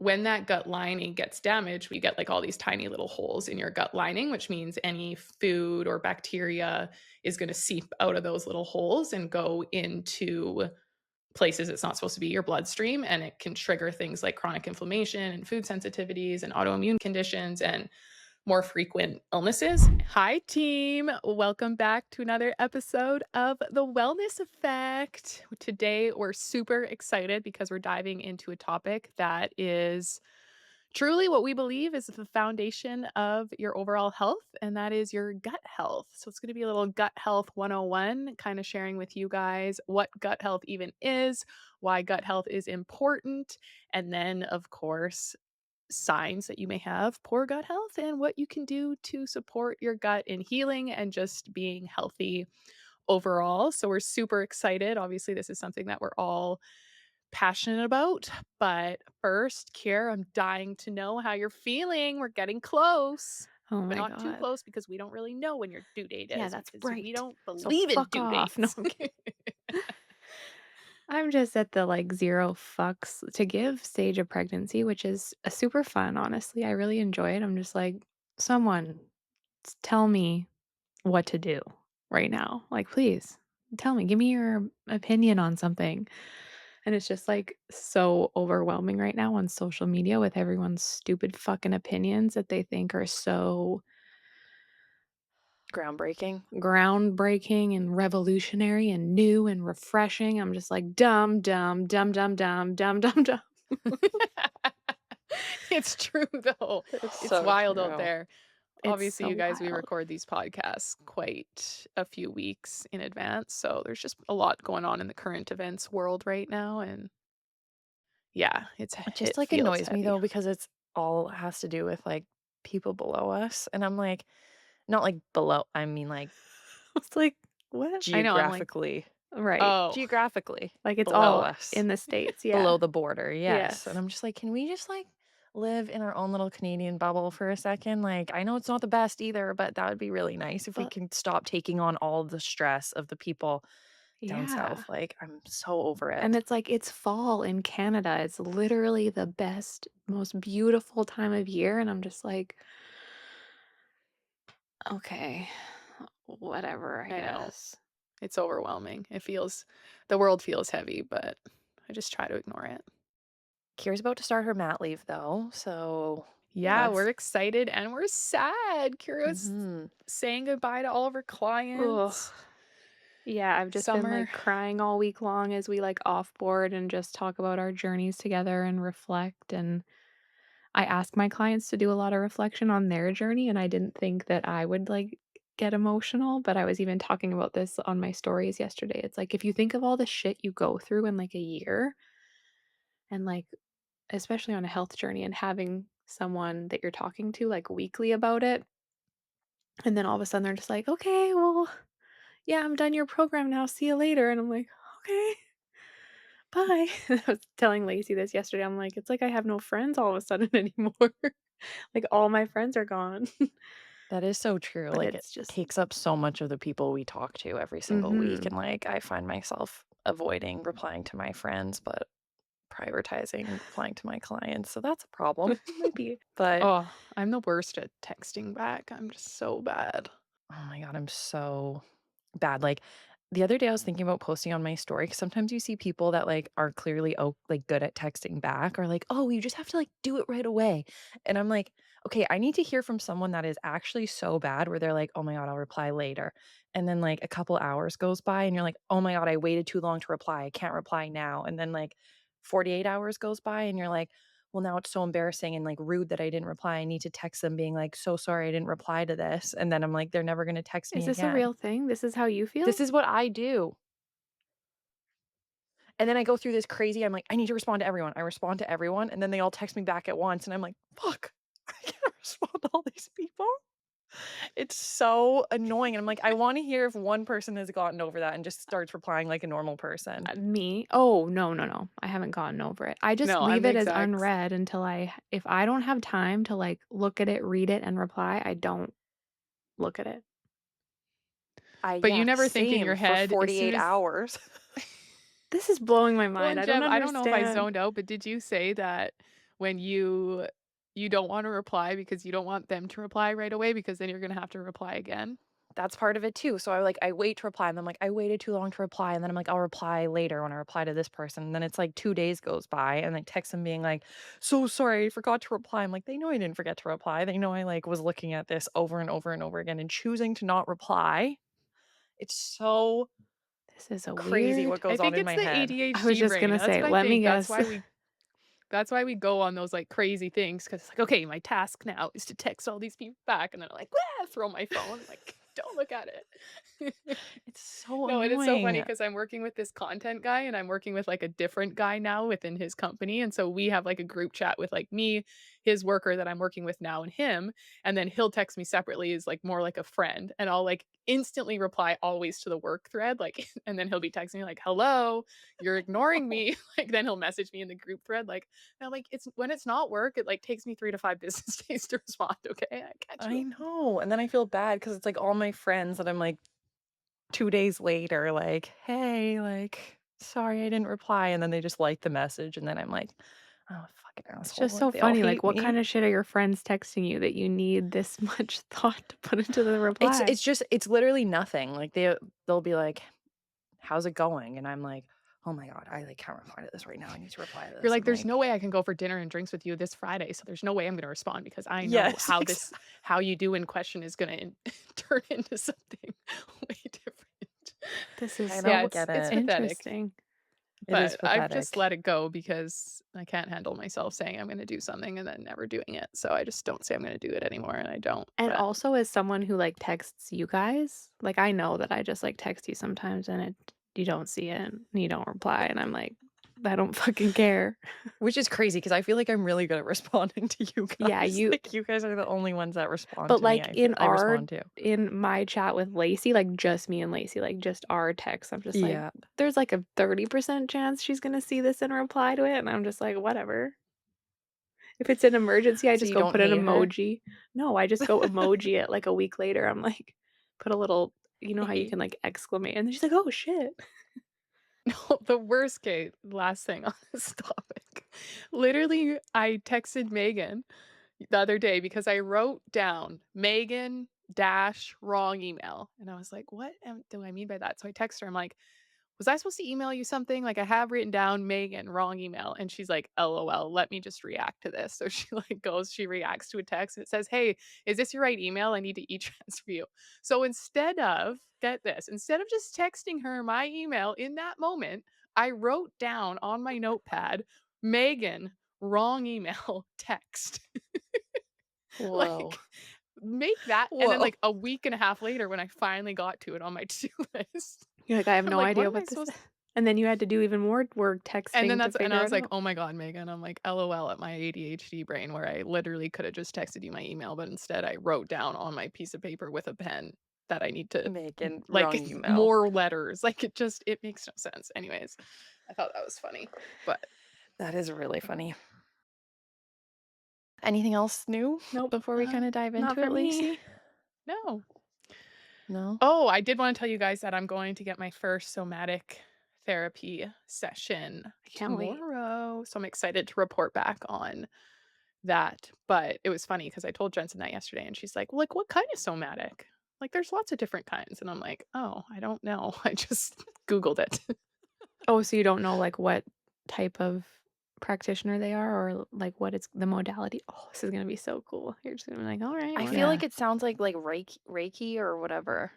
when that gut lining gets damaged, we get like all these tiny little holes in your gut lining, which means any food or bacteria is going to seep out of those little holes and go into places it's not supposed to be, your bloodstream, and it can trigger things like chronic inflammation and food sensitivities and autoimmune conditions and more frequent illnesses. Hi, team. Welcome back to another episode of The Wellness Effect. Today, we're super excited because we're diving into a topic that is truly what we believe is the foundation of your overall health, and that is your gut health. So it's going to be a little gut health 101, kind of sharing with you guys what gut health even is, why gut health is important, and then, of course, signs that you may have poor gut health and what you can do to support your gut in healing and just being healthy overall. So we're super excited. Obviously, this is something that we're all passionate about. But first, Kier, I'm dying to know how you're feeling. We're getting close, Oh but my not too god. close because we don't really know when your due date Yeah, is that's because we right. don't So believe in fuck due off. No, dates. I'm kidding. I'm just at the like zero fucks to give stage of pregnancy, which is a super fun, honestly. I really enjoy it. I'm just like, someone tell me what to do right now. Like, please tell me, give me your opinion on something. And it's just like so overwhelming right now on social media with everyone's stupid fucking opinions that they think are so Groundbreaking. groundbreaking and revolutionary and new and refreshing. I'm just like, dumb, dumb, dumb, dumb, dumb, dumb, dumb, dumb. It's true, though. It's It's so wild out true. there. It's Obviously, so you guys, we wild. record these podcasts quite a few weeks in advance. So there's just a lot going on in the current events world right now. And yeah, It just it like feels annoys me heavy. though because it's all has to do with like people below us. And I'm like, not like below, I mean like It's like, what? I know. I'm like, geographically, right. Oh, geographically Like it's below all us, in the States. Yeah. below the border. Yes. And Yes. I'm just like, can we just like live in our own little Canadian bubble for a second? Like, I know it's not the best either, but that would be really nice if we But can stop taking on all the stress of the people down yeah. south. Like, I'm so over And it. it's like it's fall in Canada. It's literally the best, most beautiful time of year. And I'm just like, okay, whatever, I I know. guess. It's overwhelming. The world feels heavy, but I just try to ignore it. Kira's about to start her mat leave though, so Yeah, yes. we're excited and we're sad. Kira's Mhm. saying goodbye to all of her Ugh. clients. Yeah, I've just been Summer. like crying all week long as we like offboard and just talk about our journeys together and reflect. And I ask my clients to do a lot of reflection on their journey. And I didn't think that I would like get emotional, but I was even talking about this on my stories yesterday. It's like if you think of all the shit you go through in like a year and like, especially on a health journey and having someone that you're talking to like weekly about it. And then all of a sudden they're just like, okay, well, yeah, I'm done your program now. See you later. And I'm like, okay, bye. I was telling Lacey this yesterday. I'm like, it's like I have no friends all of a sudden anymore. Like all my friends are gone. That is so true, But like, it it's just, takes up so much of the people we talk to every single week, mhm. and, like, I find myself avoiding replying to my friends, but prioritizing replying to my clients, so that's a problem. Might be. But, Oh, I'm the worst at texting back. I'm just so bad. oh my god, I'm so bad, like, the other day I was thinking about posting on my story because sometimes you see people that, like, are clearly, like, good at texting back or like, "Oh, you just have to, like, do it right away." And I'm like, "Okay, I need to hear from someone that is actually so bad where they're like, 'Oh my god, I'll reply later.'" And then, like, a couple hours goes by and you're like, "Oh my god, I waited too long to reply. I can't reply now." And then, like, 48 hours goes by and you're like, "Well, now it's so embarrassing and, like, rude that I didn't reply. I need to text them being like, 'So sorry I didn't reply to this.'" And then I'm like, "They're never gonna text Is me this a again." real thing? This is how you feel? This is what I do. And then I go through this crazy I'm like, "I need to respond to everyone." I respond to everyone, and then they all text me back at once, and I'm like, "Fuck, I can't respond to all these people." It's so annoying, and I'm like, I wanna hear if one person has gotten over that and just starts replying like a normal person. Me? Oh, no, no, no. I haven't gotten over it. I just No, I'm leave the it as exact. unread until if I don't have time to like look at it, read it, and reply, I don't look at it. But you Yeah, never think in same your for head as soon 48 as. hours. This is blowing my Well, mind. and I don't Jeb, I don't know if I understand. zoned out, but did you say that when you don't wanna reply because you don't want them to reply right away because then you're gonna have to reply again? That's part of it too. So I wait to reply and I'm like, I waited too long to reply. And then I'm like, I'll reply later when I reply to this person. And then it's like 2 days goes by and I text them being like, so sorry, I forgot to reply. I'm like, they know I didn't forget to reply. They know I like was looking at this over and over and over again and choosing to not reply. It's so This is a crazy weird what I goes on think in it's my the head. I was ADHD just brain. gonna That's say, what I let me think. guess. That's why we go on those, like, crazy things because it's like, "Okay, my task now is to text all these people back," and then I like, "Wah!" Throw my phone, like, "Don't look at it." It's so No, and it's so funny annoying. because 'cause I'm working with this content guy, and I'm working with, like, a different guy now within his company, and so we have, like, a group chat with, like, me, his worker that I'm working with now, and him, and then he'll text me separately as, like, more like a friend, and I'll, like, instantly reply always to the work thread, like and then he'll be texting me like, "Hello, you're ignoring me." Like, then he'll message me in the group thread, like and I'm like, "It's when it's not work, it, like, takes me 3 to 5 business days to respond, okay? I catch I you." know. And then I feel bad because it's like all my friends that I'm like 2 days later, like, "Hey, like, sorry I didn't reply," and then they just like the message, and then I'm like, "Oh, fucking It's asshole," just like, so they all funny, like, hate what me. kind of shit are your friends texting you that you need this much thought to put into the It's reply? it's just it's literally nothing, like, they'll be like, "How's it going?" And I'm like, "Oh my god, I, like, can't reply to this right now, I need to reply to You're this," like, I'm "There's like no way I can go for dinner and drinks with you this Friday, so there's no way I'm gonna respond because I know yes, how how you do in question is gonna turn into something way different." This I is Yeah, don't get it's it. pathetic, interesting. It is but I've just pathetic. let it go because I can't handle myself saying I'm gonna do something and then never doing it, so I just don't say I'm gonna do it anymore, and I don't, And but also as someone who, like, texts you guys, like, I know that I just, like, text you sometimes and you don't see it and you don't reply, and I'm like, "I don't fucking care." Which is crazy because I feel like I'm really good at responding to you Yeah, guys, like, you guys are the only ones that respond but, to me, like, I respond to. in my chat with Lacey, like, just me and Lacey, like, just our text, I'm just like, Yeah. "There's, like, a 30% chance she's gonna see this and reply to it," and I'm just like, "Whatever." If it's an emergency, I So just you go don't put an hate her? emoji. No, I just go emoji it, like, a week later, I'm like, put a little you know how you can, like, exclamate, and then she's like, "Oh, shit." no, the worst case last thing on this topic. Literally, I texted Megan the other day because I wrote down Megan dash wrong email, and I was like, "What do I mean by that?" So I text her. I'm like, "Was I supposed to email you something? Like I have written down Megan wrong email," and she's like, "LOL. Let me just react to this." So she she reacts to a text and it says, "Hey, is this your right email? I need to e-transfer you." So instead of get this, instead of just texting her my email in that moment, I wrote down on my notepad, Megan wrong email text. Whoa. Like, make that and then, Whoa. like, a week and a half later, when I finally got to it on my to-do list, You're like, "I have I'm no like, "What idea am I what this" supposed" and then you had to do even more work and then texting to that's and I figure was it like, out. "Oh my god, Megan." I'm like, "LOL at my ADHD brain," where I literally coulda just texted you my email, but instead I wrote down on my piece of paper with a pen that I need to Megan, like, wrong email. more letters, like, it makes no sense. Anyways, I thought that was funny, but That is really funny. Anything else new Nope, before we kinda dive not into for it, me. Lacey? no. No? Oh, I did wanna tell you guys that I'm going to get my first somatic therapy session I can't wait. tomorrow, so I'm excited to report back on that, but it was funny because I told Jensen that yesterday, and she's like, "Well, like, what kind of somatic?" Like, "There's lots of different kinds," and I'm like, "Oh, I don't know." I just Googled it. Oh, so you don't know, like, what type of practitioner they are or, like, what it's the modality? Oh, this is gonna be so cool. You're just gonna be like, "Alright, I well" feel like Yeah. it sounds like Reiki or whatever.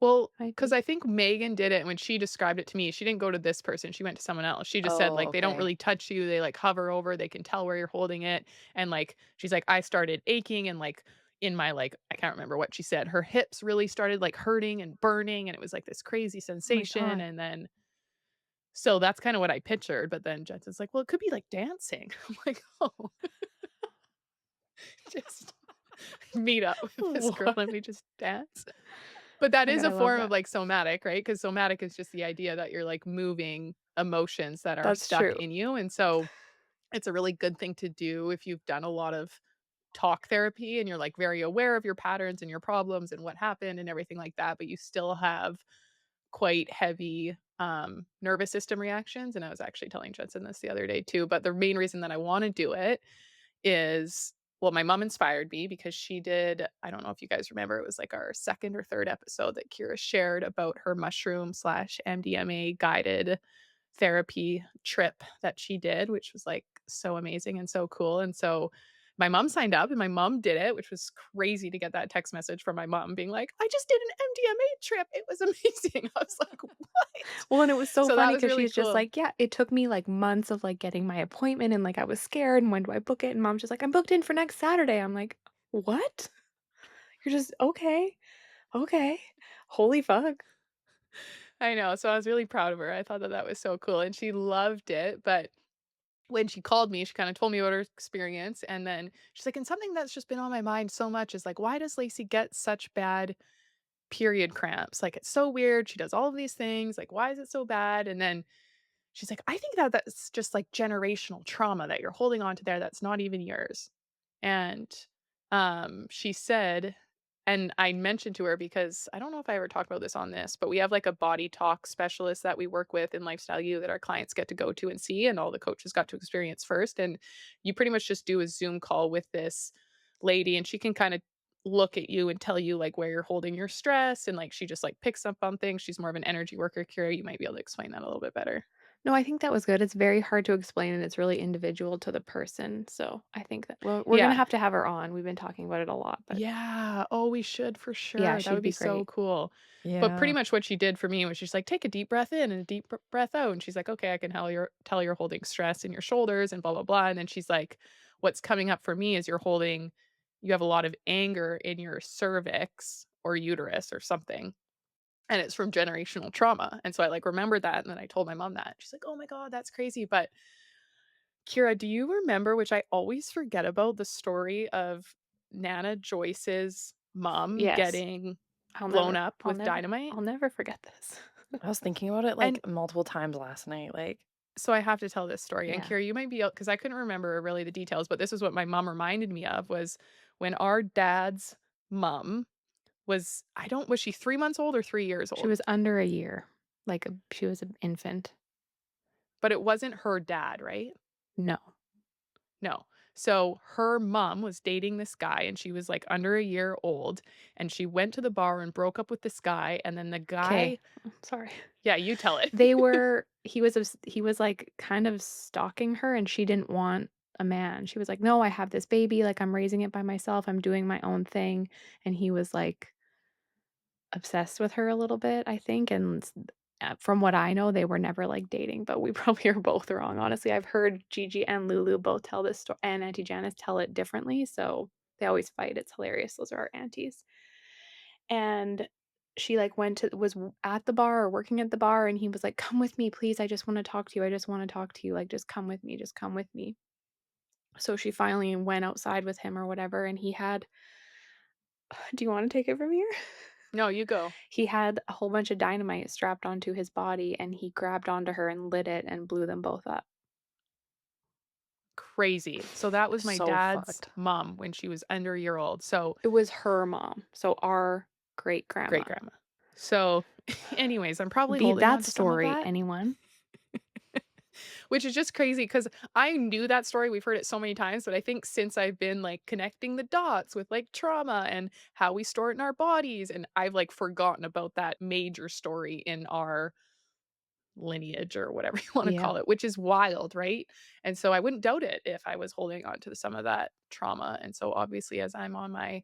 Well, might because be. I think Megan did it, and when she described it to me, she didn't go to this person, she went to someone else. She just said, Oh, like, "They don't okay. really touch you, they, like, hover over, they can tell where you're holding it," and, like, she's like, "I started aching and, like, in my, like" I can't remember what she said, her hips really started, like, hurting and burning, and it was, like, this crazy Oh my sensation, god. and then so that's kinda what I pictured, but then Jensen's like, "Well, it could be like dancing." I'm like, "Oh, just meet up with this girl and What? we just dance." But that Oh my is god, a I love form of, that. like, somatic, right? Because somatic is just the idea that you're, like, moving emotions that are That's stuck true. in you, and so it's a really good thing to do if you've done a lot of talk therapy and you're, like, very aware of your patterns and your problems and what happened and everything like that, but you still have quite heavy, nervous system reactions, and I was actually telling Jensen this the other day too, but the main reason that I wanna do it is well, my mom inspired me because she did I don't know if you guys remember, it was like our 2nd or 3rd episode that Kira shared about her mushroom/MDMA guided therapy trip that she did, which was, like, so amazing and so cool, and so my mom signed up and my mom did it, which was crazy to get that text message from my mom being like, "I just did an MDMA trip, it was amazing." I was like, "What?" Well, and it was so So that funny was because really she's just cool. like, "Yeah, it took me, like, months of, like, getting my appointment, and, like, I was scared, and when do I book it?" And mom's just like, "I'm booked in for next Saturday." I'm like, "What? You're just okay, okay. Holy fuck." I know, so I was really proud of her, I thought that that was so cool, and she loved it, but when she called me, she kinda told me about her experience, and then she's like, "And something that's just been on my mind so much is, like, why does Lacey get such bad period cramps? Like, it's so weird, she does all of these things, like, why is it so bad?" And then she's like, "I think that that's just, like, generational trauma that you're holding on to there that's not even yours." And, she said and I mentioned to her because I don't know if I ever talked about this on this, but we have, like, a body talk specialist that we work with in Lifestyle U that our clients get to go to and see, and all the coaches got to experience first, and you pretty much just do a Zoom call with this lady, and she can kinda look at you and tell you, like, where you're holding your stress, and, like, she just, like, picks up on things. She's more of an energy worker. Kira, you might be able to explain that a little bit better. No, I think that was good. It's very hard to explain, and it's really individual to the person, so I think that we're gonna Yeah. have her on. We've been talking about it a lot, but Yeah. Oh, we should for yeah, sure. That she'd would be be so great. cool. But pretty Yeah. much what she did for me was she's like, "Take a deep breath in and a deep breath out." And she's like, "Okay, I can tell you're holding stress in your shoulders and blah blah blah." And then she's like, "What's coming up for me is you have a lot of anger in your cervix or uterus or something, and it's from generational trauma." And so I like remembered that, and then I told my mom that. She's like, "Oh my god, that's crazy." But Kira, do you remember, which I always forget about, the story of Nana Joyce's mom Yes. getting I'll blown never up I'll with never dynamite? I'll never forget this. I was thinking about it, And like, multiple times last night, like so I have to tell this story, and Yeah. Kira, you might be because I couldn't remember really the details, but this is what my mom reminded me of was when our dad's mom was she 3 months old or 3 years She old? was under a year, like, she was an infant. But it wasn't her dad, right? No. No. So her mom was dating this guy and she was like under a year old and she went to the bar and broke up with this guy and then the Okay. guy Sorry. yeah, you tell it. He was, like, kind of stalking her, and she didn't want a man. She was like, "No, I have this baby, like, I'm raising it by myself, I'm doing my own thing," and he was, like, obsessed with her a little bit, I think, and from what I know, they were never, like, dating, but we probably are both wrong, honestly. I've heard Gigi and Lulu both tell this story, and Auntie Janice tell it differently, so they always fight, it's hilarious, those are our aunties. And she, like, went to was w at the bar or working at the bar, and he was like, "Come with me, please, I just wanna talk to you, I just wanna talk to you, like, just come with me." So she finally went outside with him or whatever, and he had do you wanna take it from here? No, you go. He had a whole bunch of dynamite strapped onto his body, and he grabbed onto her and lit it and blew them both up. Crazy. So that was my So dad's fucked. mom when she was under a year old. So It was her mom, so our great great-grandma. grandma. So anyways, I'm probably Beat holding on that to some of story, that, anyone? which is just crazy because I knew that story. We've heard it so many times, but I think since I've been like connecting the dots with like trauma and how we store it in our bodies, and I've like forgotten about that major story in our lineage or whatever you want to Yeah. call it, which is wild, right? And so I wouldn't doubt it if I was holding on to some of that trauma. And so obviously, as I'm on my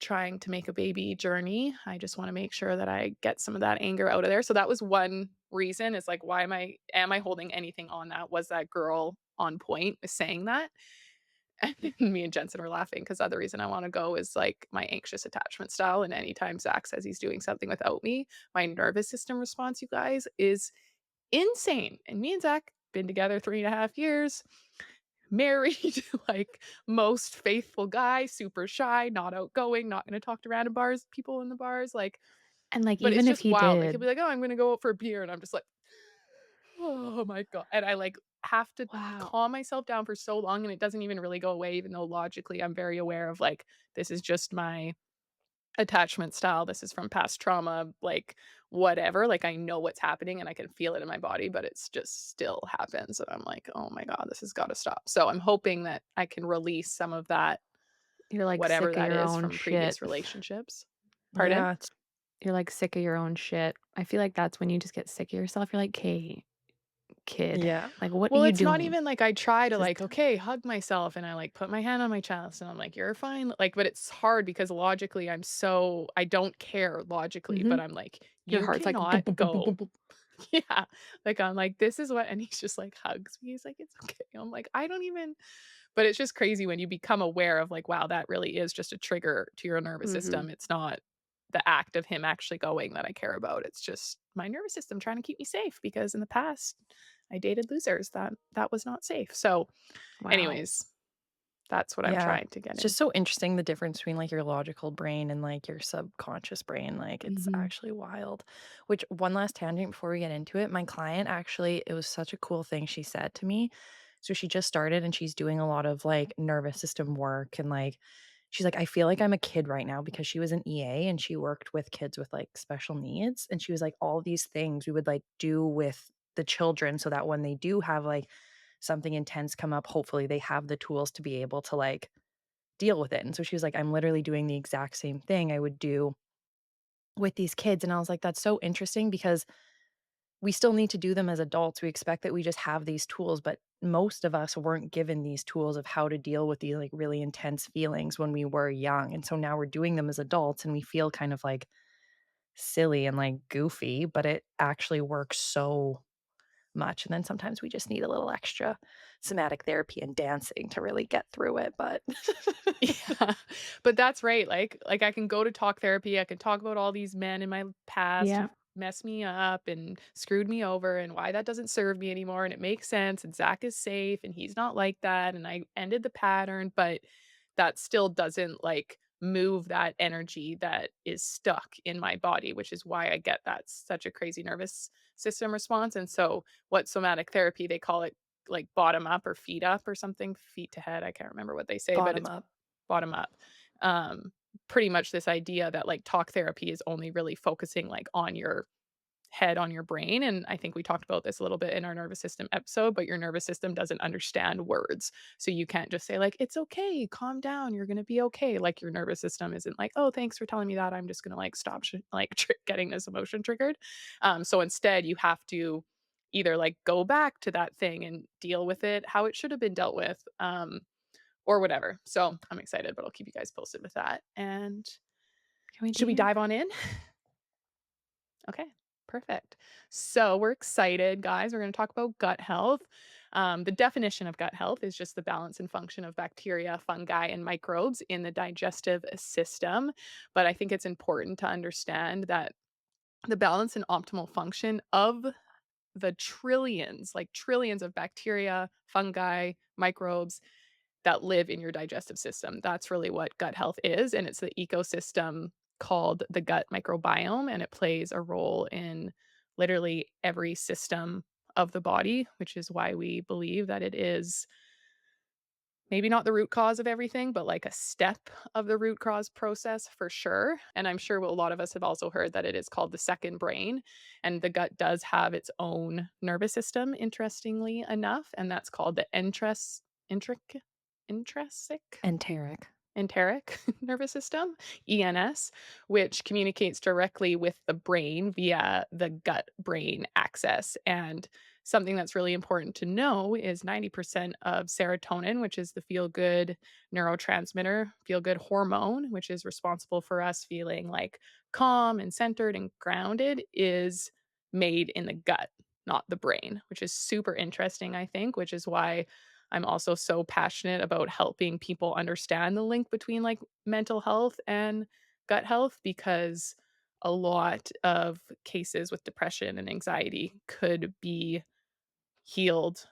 trying to make a baby journey, I just want to make sure that I get some of that anger out of there. So that was one reason is like, why am I holding anything on that? Was that girl on point with saying that? And me and Jensen are laughing because the other reason I want to go is like my anxious attachment style. And anytime Zach says he's doing something without me, my nervous system response, you guys, is insane. And me and Zach been together 3.5 years, married, like most faithful guy, super shy, not outgoing, not gonna talk to random people in the bars, like And, like, but it's even if just he wild. Like he'll did be like, "Oh, I'm gonna go out for a beer," and I'm just like, "Oh my god." And I like have to wow. calm myself down for so long and it doesn't even really go away, even though logically I'm very aware of like this is just my attachment style, this is from past trauma, like, whatever, like, I know what's happening and I can feel it in my body, but it's just still happens, and I'm like, "Oh my god, this has gotta stop." So, I'm hoping that I can release some of that, You're, like, whatever sick of that your is own from shit. previous relationships. Pardon? Yeah, it's You're, like, sick of your own shit. I feel like that's when you just get sick of yourself. You're like, "'Kay, kid, yeah. like, what are Well, you it's not doing?" even like I try to like, Just okay, hug myself and I like put my hand on my chest and I'm like, you're fine. Like, but it's hard because logically I don't care logically, but Mhm. I'm like, Your you heart's like, cannot "Boop, boop, boop, boop, boop, go. boop." Yeah. Like I'm like, this is what and he's just like hugs me. He's like, it's okay. I'm like, I don't even but it's just crazy when you become aware of like, wow, that really is just a trigger to your nervous Mhm. system. It's not the act of him actually going that I care about. It's just my nervous system trying to keep me safe because in the past I dated losers that was not safe. So, Wow. anyways, that's what I'm yeah. trying to get It's just in. so interesting the difference between, like, your logical brain and, like, your subconscious brain, like, it's Mhm. actually wild. Which one last tangent before we get into it, my client actually it was such a cool thing she said to me. So she just started and she's doing a lot of, like, nervous system work and, like she's like, "I feel like I'm a kid right now," because she was an EA and she worked with kids with, like, special needs, and she was like, "All these things we would, like, do with the children so that when they do have, like, something intense come up, hopefully they have the tools to be able to, like, deal with it." And so she was like, "I'm literally doing the exact same thing I would do with these kids." And I was like, "That's so interesting because we still need to do them as adults. We expect that we just have these tools, but most of us weren't given these tools of how to deal with these, like, really intense feelings when we were young. And so now we're doing them as adults and we feel kind of, like, silly and, like, goofy, but it actually works so much. And then sometimes we just need a little extra somatic therapy and dancing to really get through it, but Yeah, but that's right, like, I can go to talk therapy, I can talk about all these men in my past Yeah. who've messed me up and screwed me over and why that doesn't serve me anymore, and it makes sense, and Zach is safe, and he's not like that, and I ended the pattern, but that still doesn't, like, move that energy that is stuck in my body, which is why I get that such a crazy nervous system response, and so what somatic therapy, they call it, like, bottom up or feet up or something, feet to head, I can't remember what they say, but bottom it's up. bottom up. Um, Pretty much this idea that, like, talk therapy is only really focusing, like, on your head, on your brain, and I think we talked about this a little bit in our nervous system episode, but your nervous system doesn't understand words. So you can't just say, like, "It's okay, calm down, you're gonna be okay." Like, your nervous system isn't like, "Oh, thanks for telling me that, I'm just gonna, like, stop getting this emotion triggered." So instead, you have to either, like, go back to that thing and deal with it how it should have been dealt with, or whatever. So I'm excited, but I'll keep you guys posted with that. And Can we should we do dive on in? Okay, perfect. So we're excited, guys. We're going to talk about gut health. The definition of gut health is just the balance and function of bacteria, fungi, and microbes in the digestive system. But I think it's important to understand that the balance and optimal function of the trillions, like trillions of bacteria, fungi, microbes that live in your digestive system. That's really what gut health is, and it's the ecosystem called the gut microbiome, and it plays a role in literally every system of the body, which is why we believe that it is maybe not the root cause of everything, but like a step of the root cause process for sure. And I'm sure a lot of us have also heard that it is called the second brain. And the gut does have its own nervous system, interestingly enough. And that's called the intrinsic Enteric. enteric nervous system, ENS, which communicates directly with the brain via the gut brain axis. And something that's really important to know is 90% of serotonin, which is the feel good neurotransmitter, feel good hormone, which is responsible for us feeling like calm and centered and grounded, is made in the gut, not the brain, which is super interesting, I think, which is why I'm also so passionate about helping people understand the link between like mental health and gut health because a lot of cases with depression and anxiety could be healed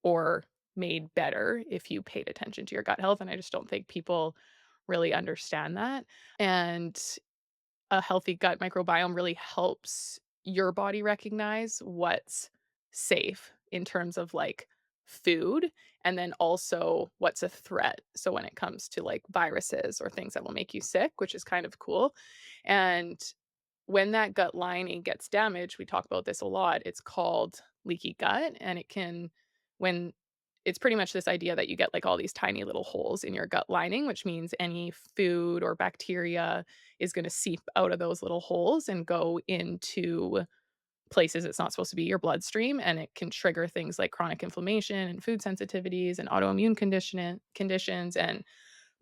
or made better if you paid attention to your gut health. And I just don't think people really understand that. And a healthy gut microbiome really helps your body recognize what's safe in terms of like food, and then also what's a threat. So when it comes to like viruses or things that will make you sick, which is kind of cool. And when that gut lining gets damaged, we talk about this a lot. It's called leaky gut, and it can, when it's pretty much this idea that you get like all these tiny little holes in your gut lining, which means any food or bacteria is going to seep out of those little holes and go into places it's not supposed to be, your bloodstream, and it can trigger things like chronic inflammation and food sensitivities and autoimmune conditions and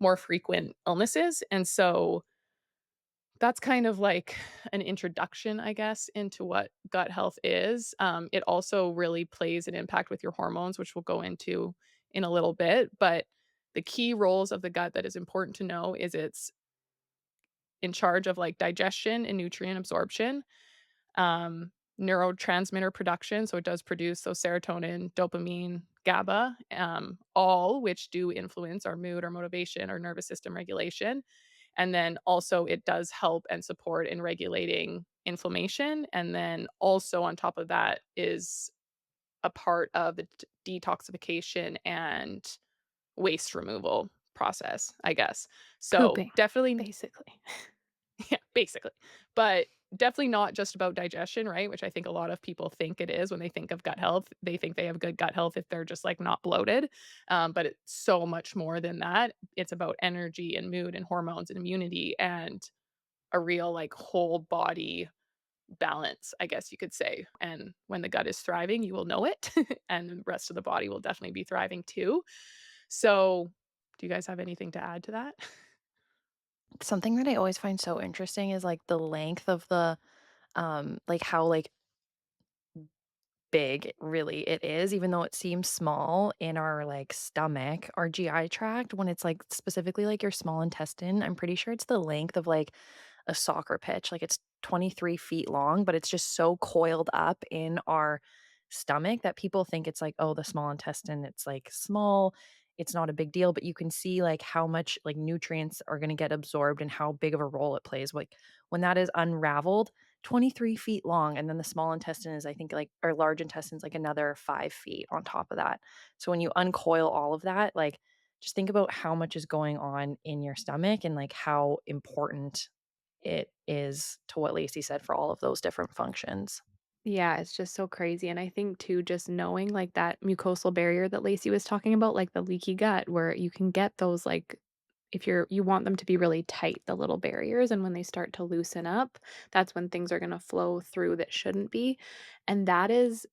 more frequent illnesses. And so that's kind of like an introduction, I guess, into what gut health is. It also really plays an impact with your hormones, which we'll go into in a little bit. But the key roles of the gut that is important to know is it's in charge of like digestion and nutrient absorption, um, neurotransmitter production. So it does produce those serotonin, dopamine, GABA, all which do influence our mood, our motivation, our nervous system regulation. And then also it does help and support in regulating inflammation. And then also on top of that is a part of the detoxification and waste removal process, I guess. So Pooping, definitely, basically. yeah, basically. But definitely not just about digestion, right? Which I think a lot of people think it is when they think of gut health. They think they have good gut health if they're just like not bloated. But it's so much more than that. It's about energy and mood and hormones and immunity and a real like whole body balance, I guess you could say. And when the gut is thriving, you will know it. And the rest of the body will definitely be thriving too. So, do you guys have anything to add to that? Something that I always find so interesting is, like, the length of the, like, how, like, big really it is, even though it seems small in our, like, stomach, our GI tract, when it's, like, specifically, like, your small intestine, I'm pretty sure it's the length of, like, a soccer pitch, like, it's 23 feet long, but it's just so coiled up in our stomach that people think it's like, "Oh, the small intestine, it's, like, small, it's not a big deal," but you can see, like, how much, like, nutrients are gonna get absorbed and how big of a role it plays, like, when that is unraveled, 23 feet long, and then the small intestine is, I think, like or large intestine's, like, another 5 feet on top of that. So when you uncoil all of that, like, just think about how much is going on in your stomach and, like, how important it is to what Lacey said for all of those different functions. Yeah, it's just so crazy, and I think too, just knowing, like, that mucosal barrier that Lacey was talking about, like the leaky gut, where you can get those, like if you want them to be really tight, the little barriers, and when they start to loosen up, that's when things are gonna flow through that shouldn't be, and that is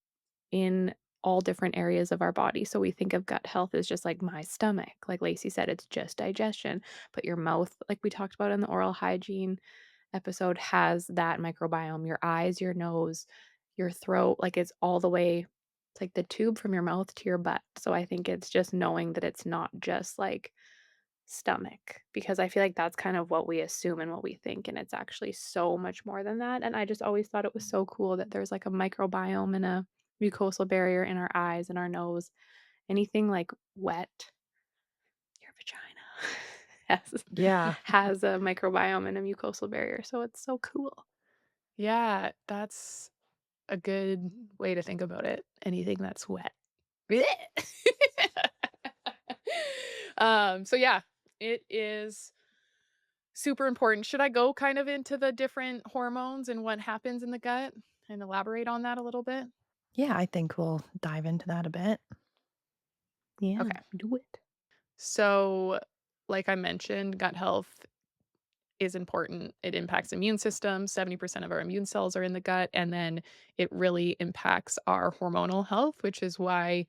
in all different areas of our body. So we think of gut health as just like my stomach. Like Lacey said, it's just digestion. But your mouth, like we talked about in the oral hygiene episode, has that microbiome. Your eyes, your nose, your throat, like it's all the way, it's like the tube from your mouth to your butt. So I think it's just knowing that it's not just like stomach, because I feel like that's kind of what we assume and what we think, and it's actually so much more than that, and I just always thought it was so cool that there's, like, a microbiome and a mucosal barrier in our eyes and our nose. Anything, like, wet, your vagina has Yeah. has a microbiome and a mucosal barrier, so it's so cool. Yeah, that's a good way to think about it. Anything that's wet. Blech. So yeah, it is super important. Should I go kind of into the different hormones and what happens in the gut and elaborate on that a little bit? Yeah, I think we'll dive into that a bit. Yeah, Okay. do it. So, like I mentioned, gut health is important. It impacts immune system. 70% of our immune cells are in the gut. And then it really impacts our hormonal health, which is why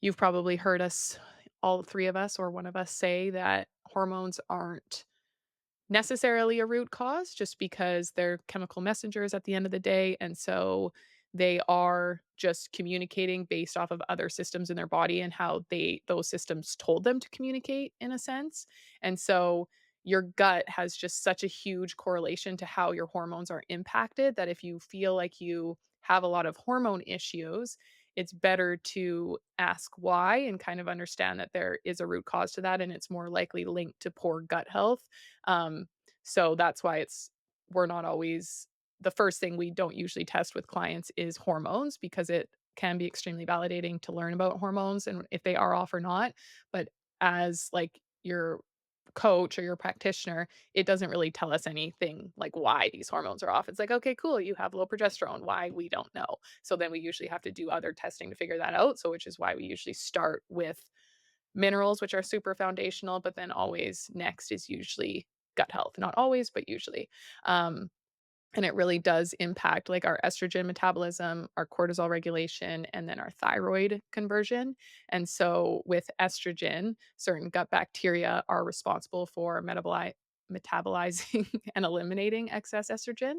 you've probably heard us, all three of us, or one of us say that hormones aren't necessarily a root cause just because they're chemical messengers at the end of the day. And so they are just communicating based off of other systems in their body and how those systems told them to communicate in a sense. And so your gut has just such a huge correlation to how your hormones are impacted that if you feel like you have a lot of hormone issues, it's better to ask why and kind of understand that there is a root cause to that and it's more likely linked to poor gut health. um, so that's why we're not always, the first thing we don't usually test with clients is hormones because it can be extremely validating to learn about hormones and if they are off or not, but as, like, your coach or your practitioner, it doesn't really tell us anything like why these hormones are off. It's like, "Okay, cool, you have low progesterone. Why? We don't know." So then we usually have to do other testing to figure that out, so which is why we usually start with minerals, which are super foundational, but then always next is usually gut health. Not always, but usually. Um, and it really does impact like our estrogen metabolism, our cortisol regulation, and then our thyroid conversion. And so with estrogen, certain gut bacteria are responsible for metabolizing and eliminating excess estrogen.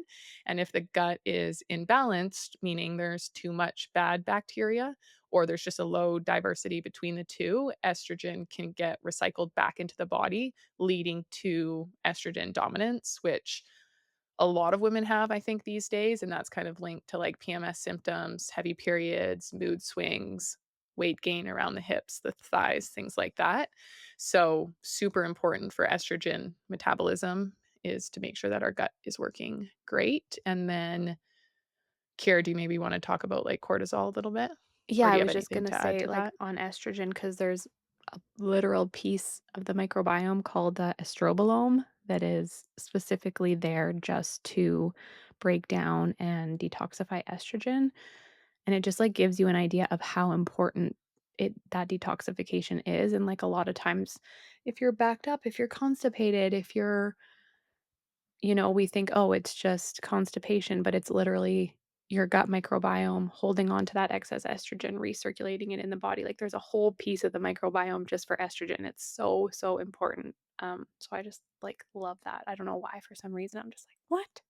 And if the gut is imbalanced, meaning there's too much bad bacteria or there's just a low diversity between the two, estrogen can get recycled back into the body, leading to estrogen dominance, which a lot of women have, I think, these days, and that's kind of linked to, like, PMS symptoms, heavy periods, mood swings, weight gain around the hips, the thighs, things like that. So, super important for estrogen metabolism is to make sure that our gut is working great, and then, Kiera, do you maybe wanna talk about, like, cortisol a little bit? Or Yeah, do I you have was just anything gonna to add say, to like, that? on estrogen, because there's a literal piece of the microbiome called the estrobolome that is specifically there just to break down and detoxify estrogen, and it just, like, gives you an idea of how important that detoxification is, and, like, a lot of times, if you're backed up, if you're constipated, if you're we think, "Oh, it's just constipation," but it's literally your gut microbiome holding on to that excess estrogen, recirculating it in the body. Like, there's a whole piece of the microbiome just for estrogen. It's so, so important. So I just, like, love that. I don't know why for some reason I'm just like, "What?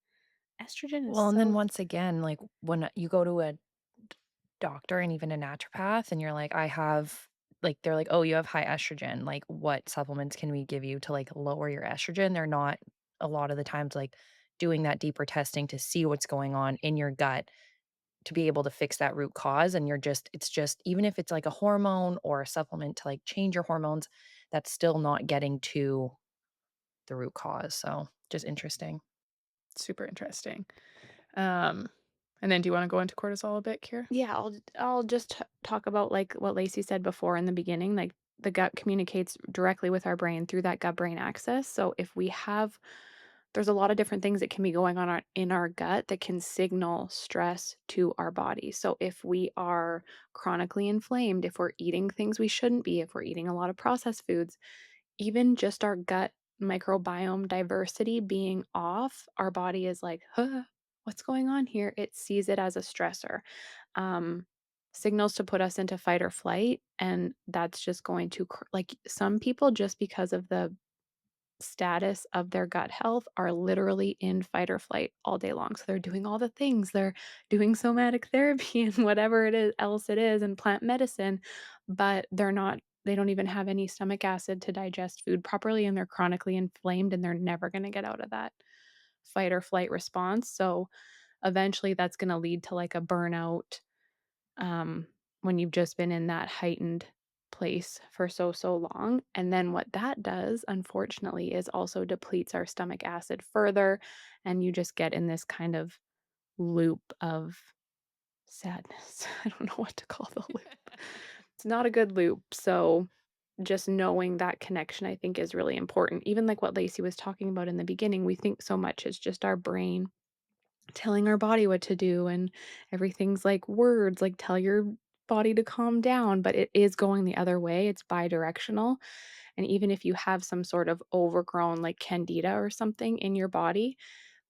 Estrogen is Well, and then so." once again, like, when you go to a doctor and even a naturopath and you're like, "I have" like, they're like, "Oh, you have high estrogen, like, what supplements can we give you to, like, lower your estrogen?" They're not a lot of the times, like, doing that deeper testing to see what's going on in your gut to be able to fix that root cause, and it's just even if it's, like, a hormone or a supplement to, like, change your hormones, that's still not getting to the root cause, so just interesting. Super interesting. Um, and then do you wanna go into cortisol a bit, Kiera? Yeah, I'll just talk about, like, what Lacey said before in the beginning, like, the gut communicates directly with our brain through that gut-brain axis, so if we have there's a lot of different things that can be going on in our gut that can signal stress to our body. So if we are chronically inflamed, if we're eating things we shouldn't be, if we're eating a lot of processed foods, even just our gut microbiome diversity being off, our body is like, huh, what's going on here? It sees it as a stressor. Um, Signals to put us into fight or flight. And that's just going to, like, some people, just because of the status of their gut health, are literally in fight or flight all day long. So they're doing all the things. They're doing somatic therapy and whatever it is else it is and plant medicine, but they don't even have any stomach acid to digest food properly, and they're chronically inflamed, and they're never going to get out of that fight or flight response. So eventually that's going to lead to, like, a burnout, um, when you've just been in that heightened place for so, so long. And then what that does, unfortunately, is also depletes our stomach acid further. And you just get in this kind of loop of sadness. I don't know what to call the loop. It's not a good loop. So just knowing that connection, I think, is really important. Even like what Lacey was talking about in the beginning, we think so much it's just our brain telling our body what to do, and everything's like words, like, tell your body to calm down, but it is going the other way. It's bidirectional. And even if you have some sort of overgrown, like, candida or something in your body,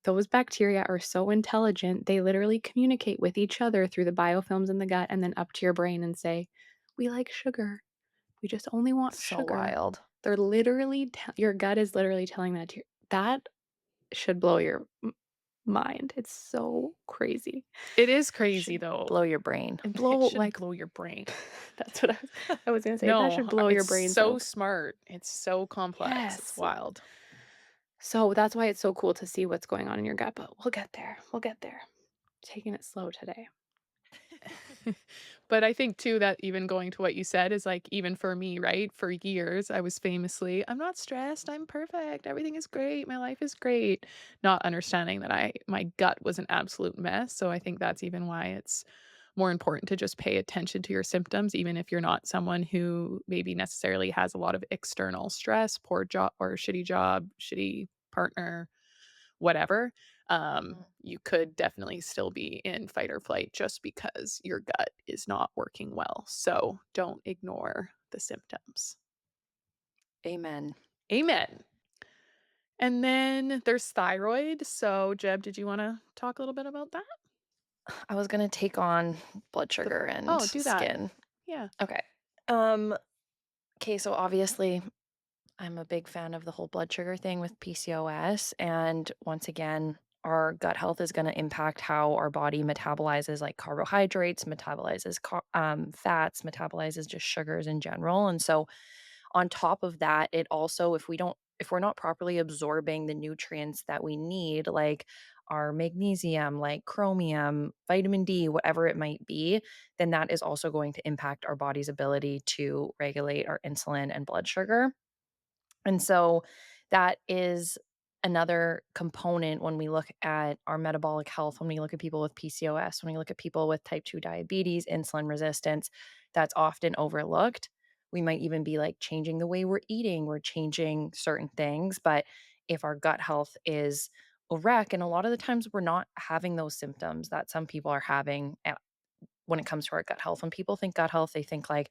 those bacteria are so intelligent, they literally communicate with each other through the biofilms in the gut and then up to your brain and say, "We like sugar. We just only want So sugar." wild. They're literally your gut is literally telling that to you. That should blow your mind. It's so crazy. It is crazy, Should though. blow your brain. And It blow, should like, blow your brain. that's what I was gonna say, that No, should blow your it's brain so cells. smart. It's so complex. It's Yes. wild. So that's why it's so cool to see what's going on in your gut, but we'll get there. We'll get there. Taking it slow today. But I think too that even going to what you said is like even for me, right? For years, I was famously, "I'm not stressed. I'm perfect. Everything is great. My life is great." Not understanding that my gut was an absolute mess. So I think that's even why it's more important to just pay attention to your symptoms, even if you're not someone who maybe necessarily has a lot of external stress, poor job, shitty partner, whatever. You could definitely still be in fight or flight just because your gut is not working well. So don't ignore the symptoms. Amen. Amen. And then there's thyroid. So, Jeb, did you want to talk a little bit about that? I was gonna take on blood The sugar and Oh, do that. skin. Yeah. Okay. Um, okay, so obviously I'm a big fan of the whole blood sugar thing with PCOS. And once again, our gut health is going to impact how our body metabolizes like carbohydrates, metabolizes fats, metabolizes just sugars in general. And so, on top of that, it also, if we're not properly absorbing the nutrients that we need, like our magnesium, like chromium, vitamin D, whatever it might be, then that is also going to impact our body's ability to regulate our insulin and blood sugar. And so that is another component when we look at our metabolic health, when we look at people with PCOS, when we look at people with type 2 diabetes, insulin resistance, that's often overlooked. We might even be like changing the way we're eating, we're changing certain things. But if our gut health is a wreck, and a lot of the times we're not having those symptoms that some people are having when it comes to our gut health. When people think gut health, they think like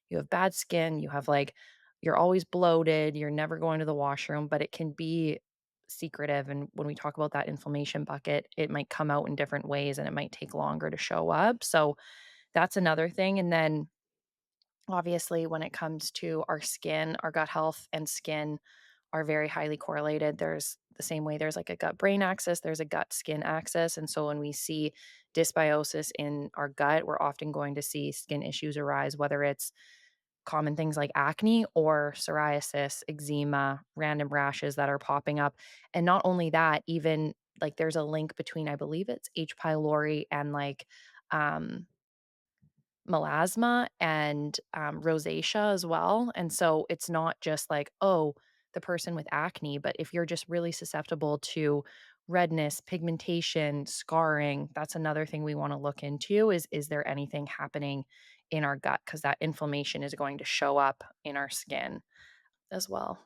you have bad skin, you have like you're always bloated, you're never going to the washroom, but it can be secretive. And when we talk about that inflammation bucket, it might come out in different ways and it might take longer to show up. So that's another thing. And then obviously, when it comes to our skin, our gut health and skin are very highly correlated. There's the same way there's like a gut brain axis, there's a gut skin axis. And so when we see dysbiosis in our gut, we're often going to see skin issues arise, whether it's common things like acne or psoriasis, eczema, random rashes that are popping up. And not only that, even like there's a link between, I believe it's H. pylori and like um, melasma and, rosacea as well, and so it's not just like, "Oh, the person with acne," but if you're just really susceptible to redness, pigmentation, scarring, that's another thing we wanna look into is there anything happening in our gut? Because that inflammation is going to show up in our skin as well.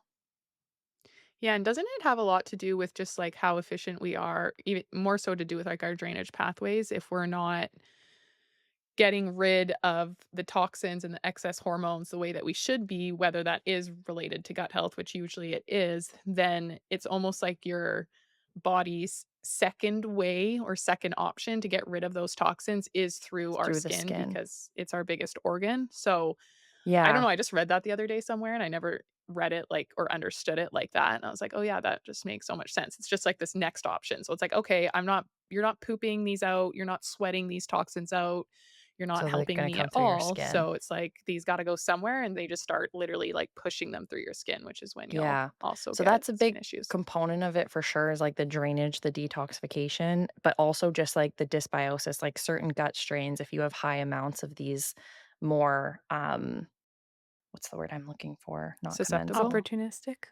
Yeah, and doesn't it have a lot to do with just, like, how efficient we are, even more so to do with, like, our drainage pathways if we're not getting rid of the toxins and the excess hormones the way that we should be, whether that is related to gut health, which usually it is, then it's almost like your body's second way or second option to get rid of those toxins is through our Through the skin skin. because it's our biggest organ. So I don't Yeah, know, I just read that the other day somewhere, and I never read it, like, or understood it like that, and I was like, "Oh, yeah, that just makes so much sense." It's just like this next option. So it's like, "Okay, you're not pooping these out, you're not sweating these toxins out, you're not so they're helping gonna me come at through your all." skin. So it's like these gotta go somewhere, and they just start literally, like, pushing them through your skin, which is when you'll Yeah. also So get that's a skin big issues. component of it for sure is like the drainage, the detoxification, but also just like the dysbiosis, like certain gut strains, if you have high amounts of these more, what's the word I'm looking for? Not Susceptible? commensal. Opportunistic?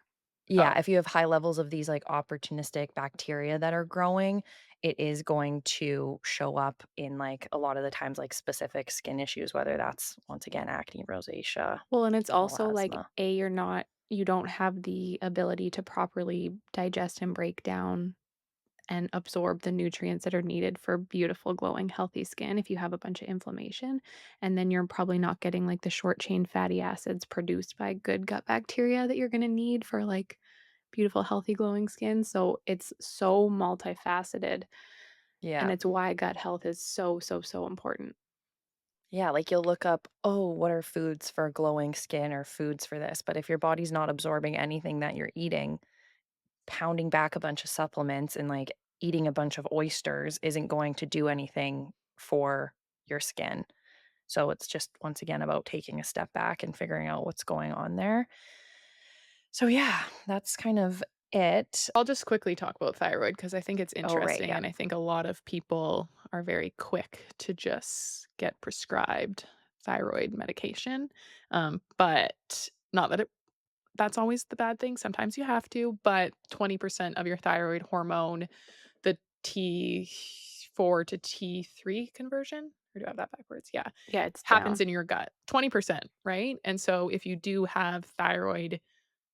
Yeah, Oh. if you have high levels of these like opportunistic bacteria that are growing, it is going to show up in like a lot of the times like specific skin issues, whether that's once again acne, rosacea, Well, and it's also like, melasma. A, you don't have the ability to properly digest and break down and absorb the nutrients that are needed for beautiful, glowing, healthy skin if you have a bunch of inflammation. And then you're probably not getting like the short chain fatty acids produced by good gut bacteria that you're going to need for like beautiful, healthy, glowing skin. So it's so multifaceted. And Yeah. it's why gut health is so, so, so important. Yeah, like you'll look up, oh, what are foods for glowing skin or foods for this? But if your body's not absorbing anything that you're eating, pounding back a bunch of supplements and like eating a bunch of oysters isn't going to do anything for your skin. So it's just once again about taking a step back and figuring out what's going on there. So yeah, that's kind of it. I'll just quickly talk about thyroid because I think it's Oh, right. interesting, Yeah. and I think a lot of people are very quick to just get prescribed thyroid medication. But not that that's always the bad thing. Sometimes you have to, but 20% of your thyroid hormone, the T T4 to T3 conversion, or do I have that backwards? Yeah, Yeah, it's happens down. in your gut, 20%, right? And so if you do have thyroid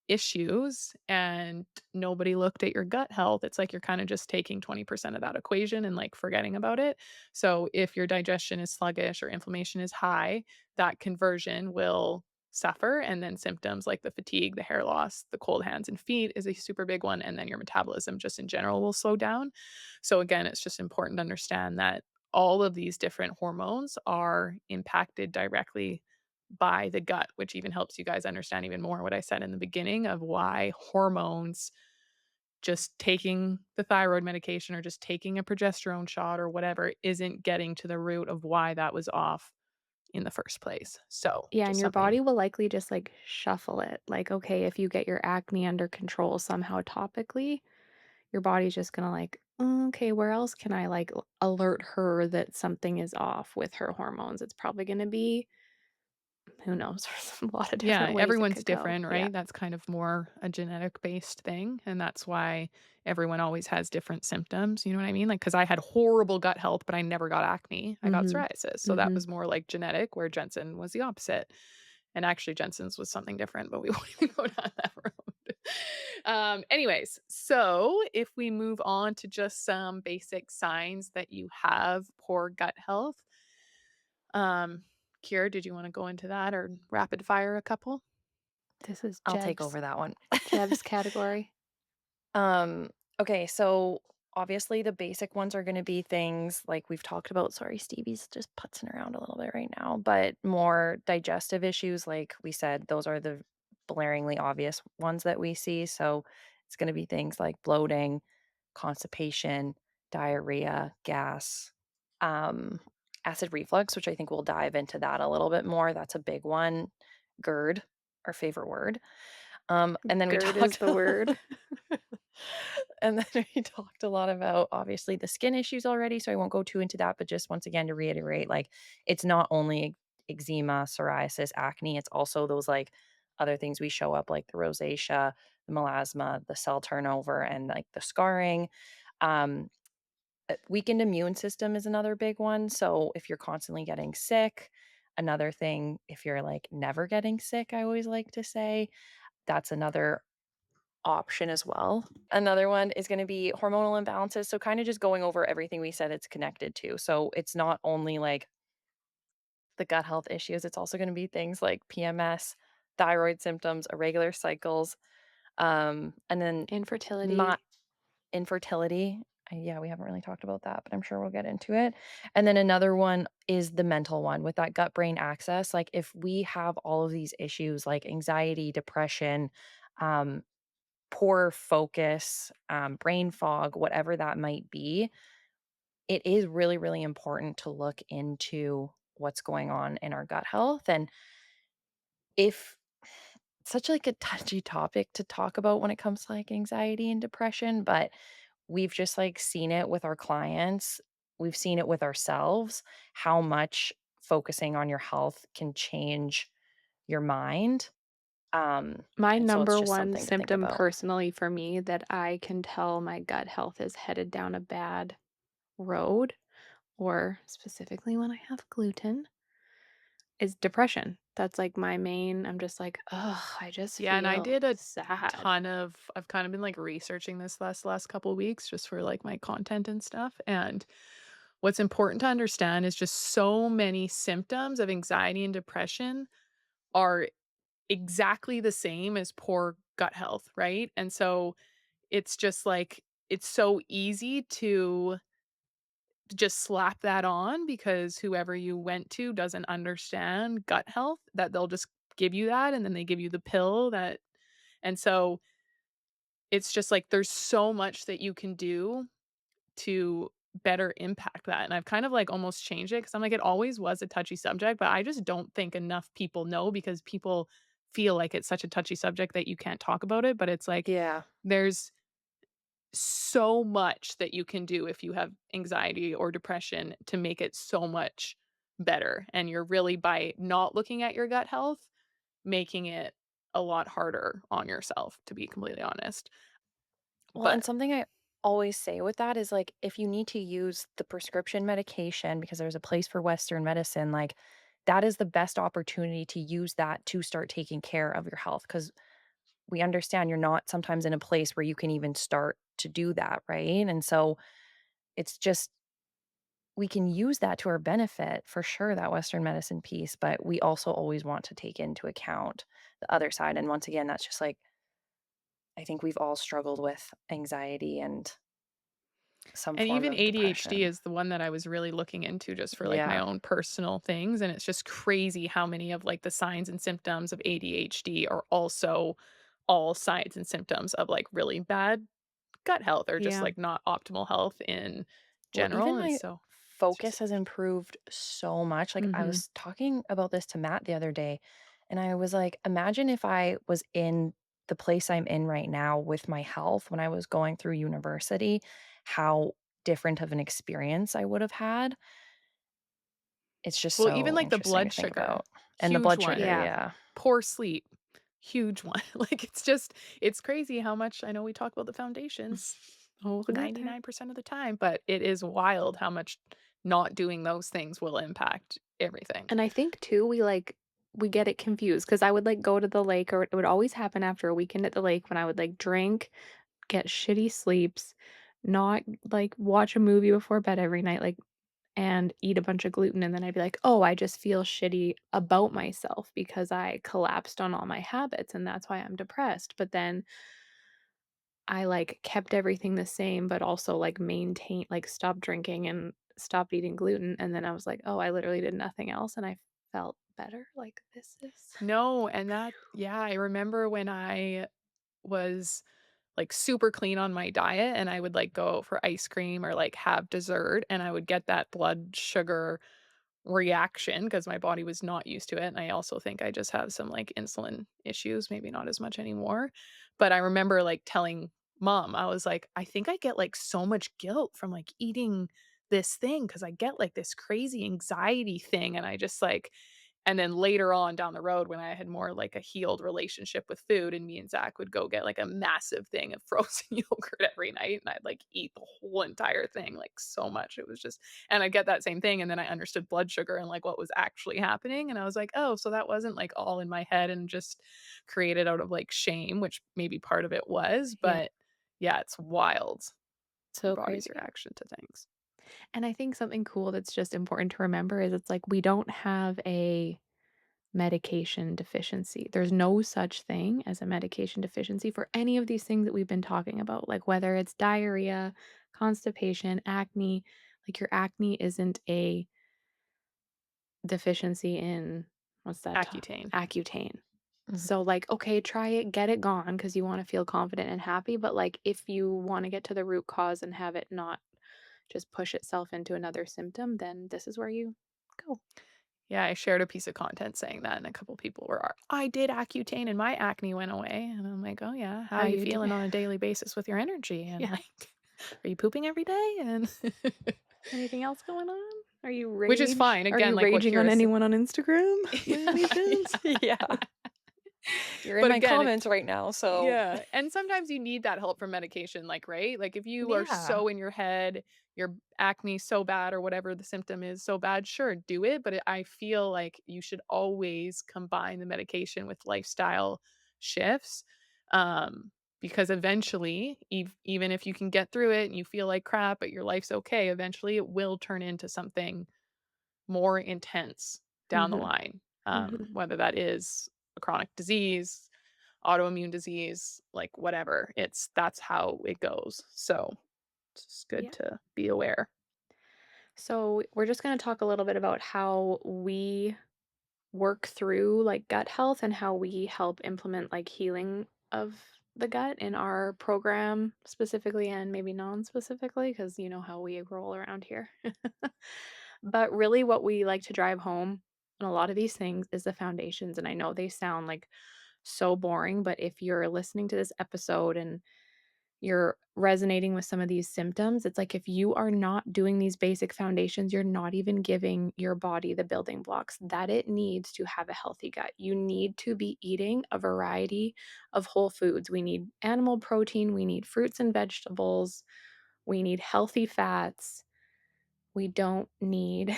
issues and nobody looked at your gut health, it's like you're kind of just taking 20% of that equation and like forgetting about it. So if your digestion is sluggish or inflammation is high, that conversion will suffer. And then symptoms like the fatigue, the hair loss, the cold hands and feet is a super big one. And then your metabolism just in general will slow down. So again, it's just important to understand that all of these different hormones are impacted directly by the gut, which even helps you guys understand even more what I said in the beginning of why hormones, just taking the thyroid medication or just taking a progesterone shot or whatever, isn't getting to the root of why that was off in the first place. So, Yeah, and just your something. body will likely just, like, shuffle it. Like, okay, if you get your acne under control somehow topically, your body's just gonna like, Okay, where else can I, like, alert her that something is off with her hormones?" It's probably gonna be who knows? There's a lot of Yeah, different ways it everyone's could go. different, Yeah. right? That's kind of more a genetic based thing. And that's why everyone always has different symptoms. You know what I mean? Like, because I had horrible gut health, but I never got acne. I got Mhm. psoriasis. So that Mhm. was more like genetic, where Jensen was the opposite. And actually, Jensen's was something different, but we won't even go down that road. Anyways, so if we move on to just some basic signs that you have poor gut health, um, Kiera, did you want to go into that or rapid fire a couple? This is I'll take over that one. Jeb's category. Um, okay, so obviously the basic ones are gonna be things like we've talked about. Sorry, Stevie's just putzing around a little bit right now, but more digestive issues, like we said, those are the blaringly obvious ones that we see. So it's gonna be things like bloating, constipation, diarrhea, gas, um, acid reflux, which I think we'll dive into that a little bit more. That's a big one. GERD, our favorite word. And then we GERD is talked the word. and then we talked a lot about obviously the skin issues already, so I won't go too into that, but just once again to reiterate, like it's not only eczema, psoriasis, acne, it's also those like other things we show up like the rosacea, the melasma, the cell turnover and like the scarring. Um Weakened immune system is another big one. So if you're constantly getting sick, another thing if you're like never getting sick, I always like to say, that's another option as well. Another one is gonna be hormonal imbalances, so kinda just going over everything we said it's connected to. So it's not only, like, the gut health issues, it's also gonna be things like PMS, thyroid symptoms, irregular cycles, and then my Infertility. infertility. Yeah, we haven't really talked about that, but I'm sure we'll get into it. And then another one is the mental one with that gut-brain axis. Like, if we have all of these issues like anxiety, depression, um, poor focus, brain fog, whatever that might be, it is really, really important to look into what's going on in our gut health. And if such like a touchy topic to talk about when it comes to like anxiety and depression, but we've just like seen it with our clients. We've seen it with ourselves, how much focusing on your health can change your mind. My And so it's number just one something to think symptom about. personally for me that I can tell my gut health is headed down a bad road, or specifically when I have gluten, is depression. That's like my main I'm just like, "Ugh, I just Yeah, and I feel did a sad." ton of I've kind of been like researching this last couple weeks just for like my content and stuff. And what's important to understand is just so many symptoms of anxiety and depression are exactly the same as poor gut health, right? And so it's just like it's so easy to just slap that on because whoever you went to doesn't understand gut health, that they'll just give you that and then they give you the pill that. And so it's just like there's so much that you can do to better impact that. And I've kind of like almost changed it because I'm like, it always was a touchy subject, but I just don't think enough people know because people feel like it's such a touchy subject that you can't talk about it. But it's like Yeah. there's so much that you can do if you have anxiety or depression to make it so much better. And you're really, by not looking at your gut health, making it a lot harder on yourself, to be completely honest. Well, and But something always say with that is, like, if you need to use the prescription medication because there's a place for Western medicine, like, that is the best opportunity to use that to start taking care of your health. Because we understand you're not sometimes in a place where you can even start to do that, right? And so, it's just we can use that to our benefit for sure, that Western medicine piece, but we also always want to take into account the other side, and once again, that's just, like, I think we've all struggled with anxiety and some And form even of ADHD depression. is the one that I was really looking into just for, like, my Yeah. own personal things, and it's just crazy how many of, like, the signs and symptoms of ADHD are also all signs and symptoms of, like, really bad gut health or just, Yeah. like, not optimal health in Well, even general, and my so it's just focus has improved so much. Like, I Mhm. was talking about this to Matt the other day, and I was like, imagine if I was in the place I'm in right now with my health when I was going through university, how different of an experience I would have had. It's just well, even, so like, the interesting to blood think sugar, about. And the huge blood sugar, one. Yeah. yeah. Poor sleep, huge one. Like, it's just it's crazy how much I know we talk about the foundations Oh, we'll get there. 99% of the time, but it is wild how much not doing those things will impact everything. And I think too, we get it confused because I would, like, go to the lake, or it would always happen after a weekend at the lake when I would, like, drink, get shitty sleeps, not, like, watch a movie before bed every night, like, and eat a bunch of gluten, and then I'd be like, "Oh, I just feel shitty about myself because I collapsed on all my habits, and that's why I'm depressed." But then I, like, kept everything the same, but also, like, maintain like, stopped drinking and stopped eating gluten, and then I was like, "Oh, I literally did nothing else, and I felt better." Like, this is No, and that yeah, I remember when I was, like, super clean on my diet and I would, like, go out for ice cream or, like, have dessert, and I would get that blood sugar reaction because my body was not used to it, and I also think I just have some, like, insulin issues, maybe not as much anymore, but I remember, like, telling mom, I was like, "I think I get, like, so much guilt from, like, eating this thing because I get, like, this crazy anxiety thing," and I just, like and then later on down the road when I had more like a healed relationship with food and me and Zach would go get like a massive thing of frozen yogurt every night and I'd like eat the whole entire thing like so much. It was just and I get that same thing and then I understood blood sugar and like what was actually happening and I was like, "Oh, so that wasn't like all in my head and just created out of like shame," which maybe part of it was, yeah, but yeah, it's wild your so body's crazy. reaction to things. And I think something cool that's just important to remember is it's like we don't have a medication deficiency. There's no such thing as a medication deficiency for any of these things that we've been talking about, like whether it's diarrhea, constipation, acne. Like your acne isn't a deficiency in what's that? Accutane. Accutane. Mhm. So like, okay, try it, get it gone because you want to feel confident and happy. But like, if you want to get to the root cause and have it not just push itself into another symptom, then this is where you go. Yeah, I shared a piece of content saying that, and a couple people were, "I did Accutane and my acne went away." And I'm like, "Oh, yeah, how How are you you do? feeling on a daily basis with your energy?" And Yeah. like, "Are you pooping every day?" And Anything else going on? which is fine. Are Again, you like what raging on Kira said. anyone on Instagram by any chance? Yeah. You're in But my again, comments right now, so yeah, and sometimes you need that help from medication, like, right? Like, if you are yeah. so in your head, your acne so bad or whatever the symptom is so bad, sure, do it, but I feel like you should always combine the medication with lifestyle shifts, because eventually, even if you can get through it and you feel like crap, but your life's okay, eventually it will turn into something more intense down the Mhm, line, mhm. whether that is a chronic disease, autoimmune disease, like whatever. That's how it goes. So it's just good Yeah. to be aware. So, we're just gonna talk a little bit about how we work through, like, gut health and how we help implement, like, healing of the gut in our program specifically and maybe non-specifically, because you know how we roll around here. But really what we like to drive home in a lot of these things is the foundations, and I know they sound, like, so boring, but if you're listening to this episode and you're resonating with some of these symptoms, it's like if you are not doing these basic foundations, you're not even giving your body the building blocks that it needs to have a healthy gut. You need to be eating a variety of whole foods. We need animal protein, we need fruits and vegetables, We need healthy fats. We don't need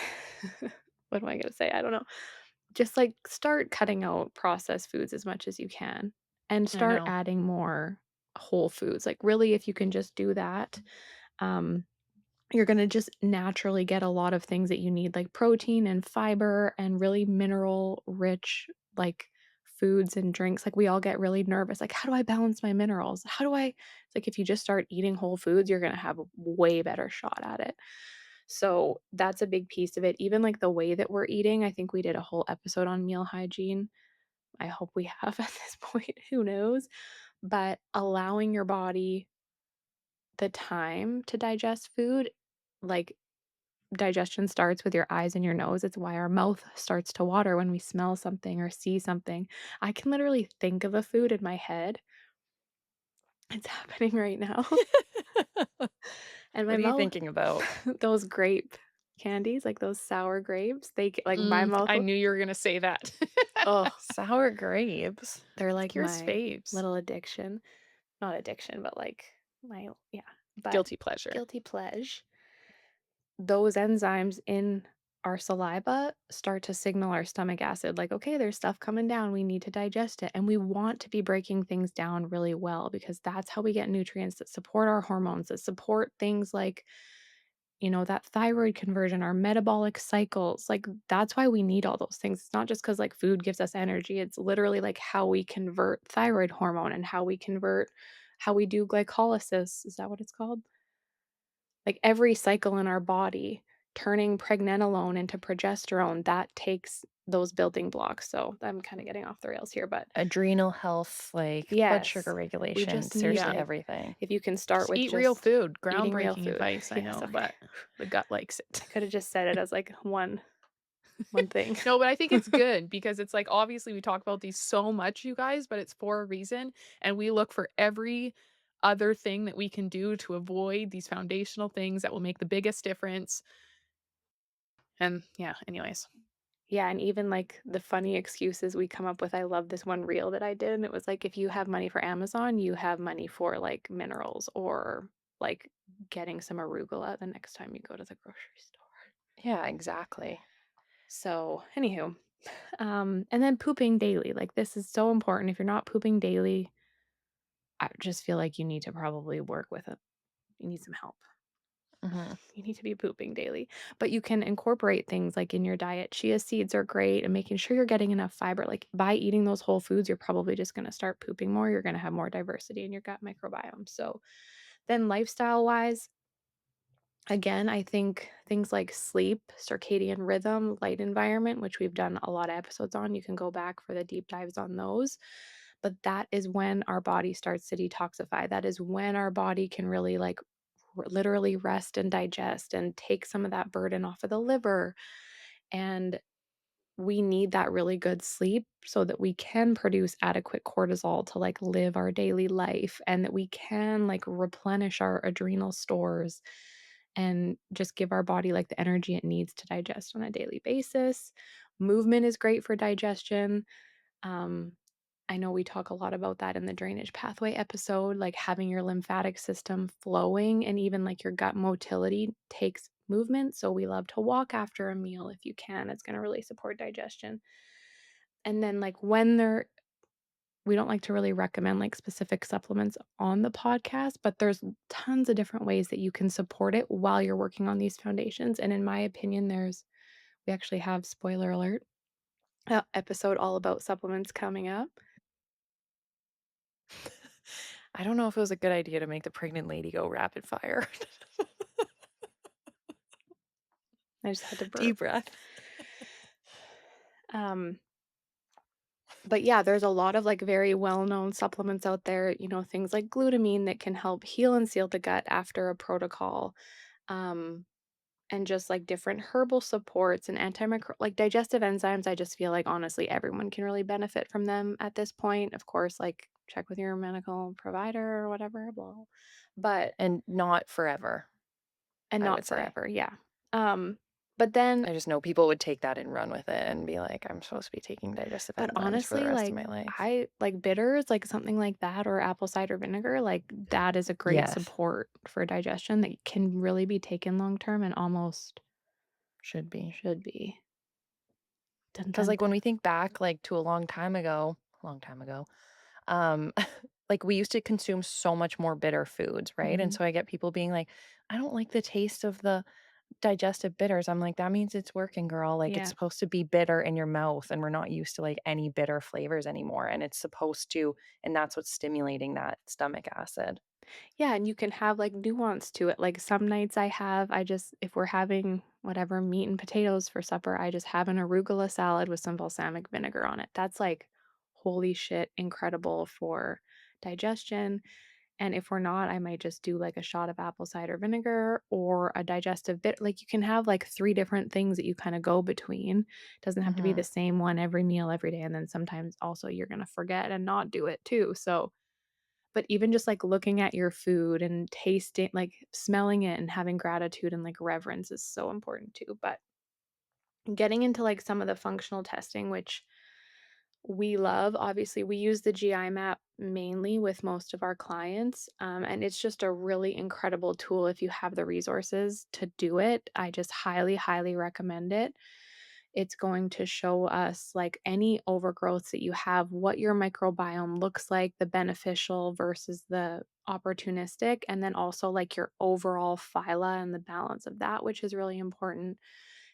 what am I gonna say? I don't know. Just, like, start cutting out processed foods as much as you can and I start know. adding more whole foods. Like, really, if you can just do that, um, you're gonna just naturally get a lot of things that you need, like protein and fiber and really mineral rich, like, foods and drinks. Like, we all get really nervous, like, "How do I balance my minerals? How do I" It's like, if you just start eating whole foods, you're gonna have a way better shot at it. So, that's a big piece of it. Even, like, the way that we're eating, I think we did a whole episode on meal hygiene. I hope we have at this point, who knows? But allowing your body the time to digest food, like, digestion starts with your eyes and your nose. It's why our mouth starts to water when we smell something or see something. I can literally think of a food in my head. It's happening right now. And my What are you mouth thinking about? those grape candies, like those sour grapes, like, my mouth I will knew you were gonna say that. oh, Sour grapes? they're like Here's my faves. little addiction. Not addiction, but, like, my yeah, but Guilty pleasure. guilty pleasure. Those enzymes in our saliva start to signal our stomach acid, like, okay, there's stuff coming down. We need to digest it. And we want to be breaking things down really well because that's how we get nutrients that support our hormones, that support things like, that thyroid conversion, our metabolic cycles. Like, that's why we need all those things. It's not just because like food gives us energy. It's literally like how we convert thyroid hormone and how we do glycolysis. Is that what it's called? Like, every cycle in our body, turning pregnenolone into progesterone, that takes those building blocks. So, I'm kinda getting off the rails here, but Adrenal health, like, blood sugar yes, we regulation, just need, seriously Yeah. like everything. if you can start Just with eat real just food. eating real Groundbreaking food. advice, I Yes, know, okay. but the gut likes it. I coulda just said it as, like, one thing. No, but I think it's good because it's like, obviously, we talk about these so much, you guys, but it's for a reason, and we look for every other thing that we can do to avoid these foundational things that will make the biggest difference, and yeah, anyways. Yeah, and even, like, the funny excuses we come up with. I love this one reel that I did, and it was like, if you have money for Amazon, you have money for, like, minerals or, like, getting some arugula the next time you go to the grocery store. Yeah, exactly. So, anywho, and then pooping daily. Like, this is so important. If you're not pooping daily, I just feel like you need to probably work with it. You need some help. Mhm. You need to be pooping daily, but you can incorporate things like in your diet. Chia seeds are great and making sure you're getting enough fiber. Like, by eating those whole foods, you're probably just going to start pooping more. You're going to have more diversity in your gut microbiome. So, then lifestyle wise, again, I think things like sleep, circadian rhythm, light environment, which we've done a lot of episodes on, you can go back for the deep dives on those. But that is when our body starts to detoxify. That is when our body can really like literally rest and digest and take some of that burden off of the liver. And we need that really good sleep so that we can produce adequate cortisol to like live our daily life and that we can like replenish our adrenal stores and just give our body like the energy it needs to digest on a daily basis. Movement is great for digestion. Um, I know we talk a lot about that in the drainage pathway episode, like having your lymphatic system flowing and even like your gut motility takes movement. So we love to walk after a meal if you can. It's going to really support digestion. And then like we don't like to really recommend like specific supplements on the podcast, but there's tons of different ways that you can support it while you're working on these foundations. And in my opinion, we actually have spoiler alert, episode all about supplements coming up. I don't know if it was a good idea to make the pregnant lady go rapid fire. I just had to Deep burp. breath. Um, but yeah, there's a lot of like very well-known supplements out there, things like glutamine that can help heal and seal the gut after a protocol. Um, and just like different herbal supports and like digestive enzymes. I just feel like honestly everyone can really benefit from them at this point. Of course, like check with your medical provider or whatever, blah. But And not forever, and I not would say. forever, yeah. Um, But then I just know people would take that and run with it and be like, "I'm supposed to be taking digestive but enzymes for the honestly, rest of like, my life." I like bitters, like something like that or apple cider vinegar, like, that is a great Yes, support for digestion that can really be taken long term and almost should be. should be. Dun, 'Cause, dun, like, when dun. we think back, like, to a long time ago, um, like, we used to consume so much more bitter foods, right? And Mhm. so I get people being like, "I don't like the taste of the digestive bitters." I'm like, "That means it's working, girl. Like, it's Yeah. supposed to be bitter in your mouth, and we're not used to, like, any bitter flavors anymore, and it's supposed to and that's what's stimulating that stomach acid." Yeah, and you can have, like, nuance to it, like, some nights I just if we're having whatever, meat and potatoes for supper, I just have an arugula salad with some balsamic vinegar on it. That's, like, holy shit, incredible for digestion, and if we're not, I might just do, like, a shot of apple cider vinegar or a digestive bit like, you can have, like, 3 different things that you kinda go between. Doesn't have to be the Mhm. same one every meal every day, and then sometimes also you're gonna forget and not do it too, so but even just, like, looking at your food and tasting like, smelling it and having gratitude and, like, reverence is so important too, but getting into, like, some of the functional testing, which we love, obviously, we use the GI map mainly with most of our clients, and it's just a really incredible tool if you have the resources to do it. I just highly, highly recommend it. It's going to show us, like, any overgrowths that you have, what your microbiome looks like, the beneficial versus the opportunistic, and then also, like, your overall phyla and the balance of that, which is really important.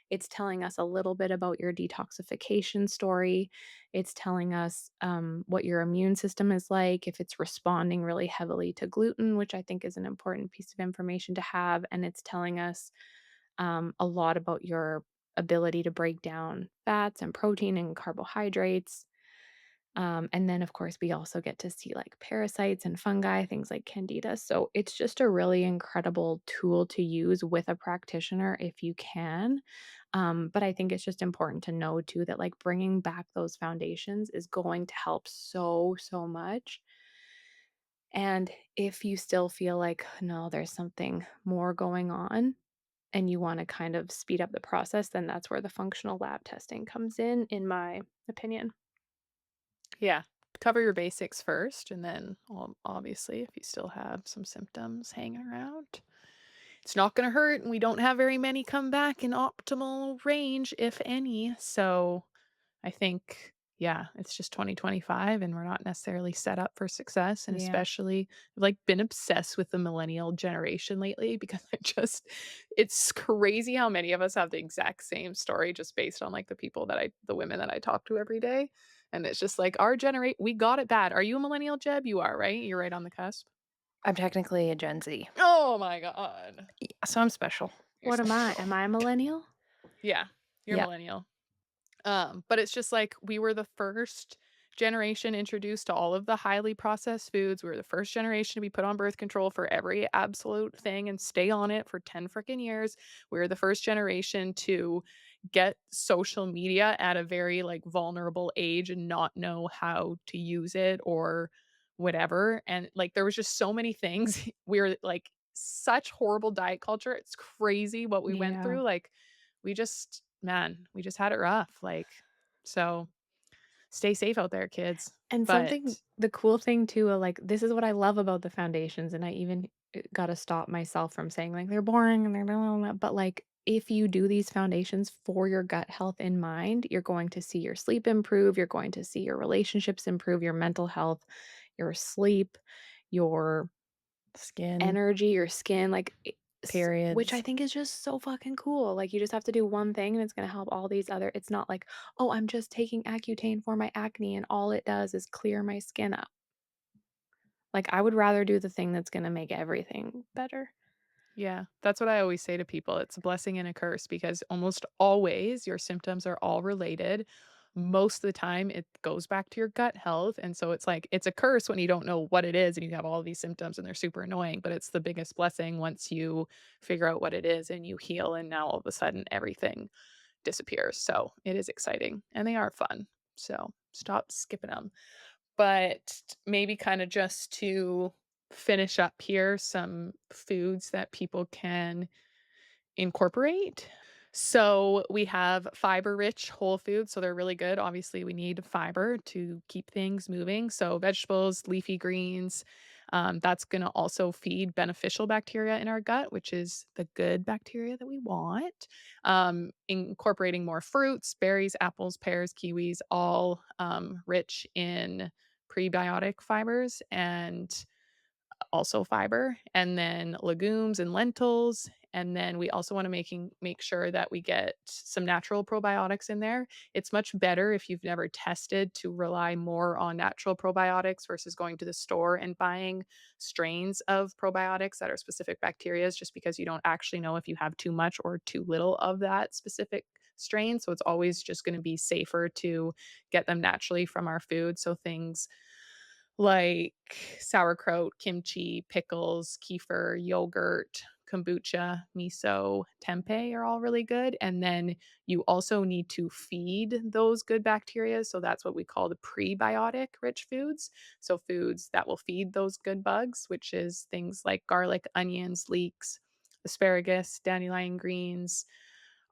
It's telling us a little bit about your detoxification story. It's telling us what your immune system is like, if it's responding really heavily to gluten, which I think is an important piece of information to have. And it's telling us a lot about your ability to break down fats and protein and carbohydrates. And then, of course, we also get to see like parasites and fungi, things like candida. So it's just a really incredible tool to use with a practitioner if you can. But I think it's just important to know too that like bringing back those foundations is going to help so, so much. And if you still feel like, no, there's something more going on, and you want to kind of speed up the process, then that's where the functional lab testing comes in my opinion. Yeah. Cover your basics first, and then, obviously, if you still have some symptoms hanging around, it's not gonna hurt, and we don't have very many come back in optimal range, if any. So I think, yeah, it's just 2025 and we're not necessarily set up for success. And Yeah. especially, I've like been obsessed with the millennial generation lately because it's crazy how many of us have the exact same story just based on like the women that I talk to every day. And it's just like our generation, we got it bad. Are you a millennial, Jeb? You are, right? You're right on the cusp. I'm technically a Gen Z. Oh my God. Yeah, so I'm special. You're What am I? special. Am I a millennial? Yeah, you're a Yeah. millennial. But it's just like we were the first generation introduced to all of the highly processed foods. We were the first generation to be put on birth control for every absolute thing and stay on it for 10 freaking years. We were the first generation to get social media at a very like vulnerable age and not know how to use it or whatever. And like there was just so many things. We were like such horrible diet culture. It's crazy what we went Yeah. through. Like we just man, we just had it rough, like, so stay safe out there, kids. And something But the cool thing too, like, this is what I love about the foundations, and I even, gotta stop myself from saying, like, "They're boring and they're blah, blah, blah," but, like, if you do these foundations for your gut health in mind, you're going to see your sleep improve, you're going to see your relationships improve, your mental health, your sleep, your Skin, energy, your skin, like, which I periods. think is just so fucking cool. Like, you just have to do one thing and it's gonna help all these other it's not like, "Oh, I'm just taking Accutane for my acne and all it does is clear my skin up." Like, I would rather do the thing that's gonna make everything better. yeah, that's what I always say to people. It's a blessing and a curse because almost always your symptoms are all related. Most of the time, it goes back to your gut health. And so it's like, it's a curse when you don't know what it is and you have all these symptoms and they're super annoying. But it's the biggest blessing once you figure out what it is and you heal. And now all of a sudden, everything disappears. So it is exciting and they are fun. So stop skipping them. But maybe kind of just to finish up here, some foods that people can incorporate. So we have fiber-rich whole foods, so they're really good. Obviously, we need fiber to keep things moving. So vegetables, leafy greens, that's going to also feed beneficial bacteria in our gut, which is the good bacteria that we want. Incorporating more fruits, berries, apples, pears, kiwis, all rich in prebiotic fibers and also fiber, and then legumes and lentils, and then we also wanna make sure that we get some natural probiotics in there. It's much better if you've never tested to rely more on natural probiotics versus going to the store and buying strains of probiotics that are specific bacterias just because you don't actually know if you have too much or too little of that specific strain, so it's always just gonna be safer to get them naturally from our food, so things like sauerkraut, kimchi, pickles, kefir, yogurt, kombucha, miso, tempeh are all really good. And then you also need to feed those good bacteria. So that's what we call the prebiotic rich foods. So foods that will feed those good bugs, which is things like garlic, onions, leeks, asparagus, dandelion greens,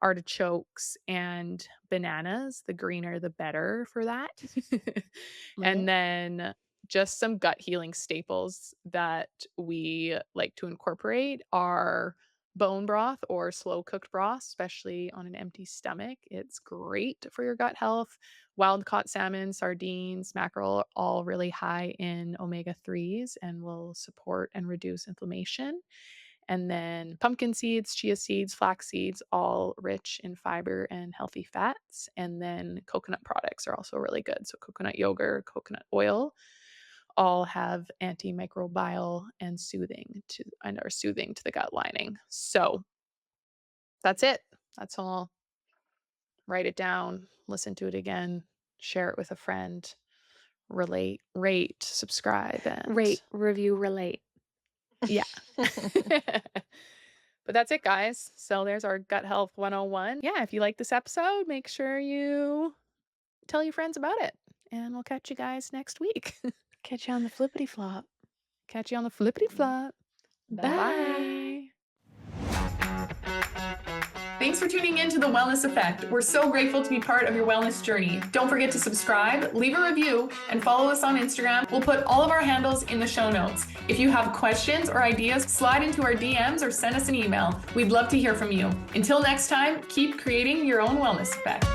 artichokes, and bananas. The greener, the better for that. And Right. then just some gut healing staples that we like to incorporate are bone broth or slow cooked broth, especially on an empty stomach. It's great for your gut health. Wild caught salmon, sardines, mackerel, all really high in omega 3s and will support and reduce inflammation. And then pumpkin seeds, chia seeds, flax seeds, all rich in fiber and healthy fats. And then coconut products are also really good. So coconut yogurt, coconut oil, all have antimicrobial and are soothing to the gut lining. So that's it. That's all. Write it down, listen to it again, share it with a friend, relate, rate, subscribe, and Rate, review, relate. yeah. But that's it, guys. So there's our gut health 101. Yeah, if you like this episode, make sure you tell your friends about it. And we'll catch you guys next week. Catch you on the flippity flop. Catch you on the flippity flop. Bye Bye. bye. Thanks for tuning in to The Wellness Effect. We're so grateful to be part of your wellness journey. Don't forget to subscribe, leave a review, and follow us on Instagram. We'll put all of our handles in the show notes. If you have questions or ideas, slide into our DMs or send us an email. We'd love to hear from you. Until next time, keep creating your own wellness effect.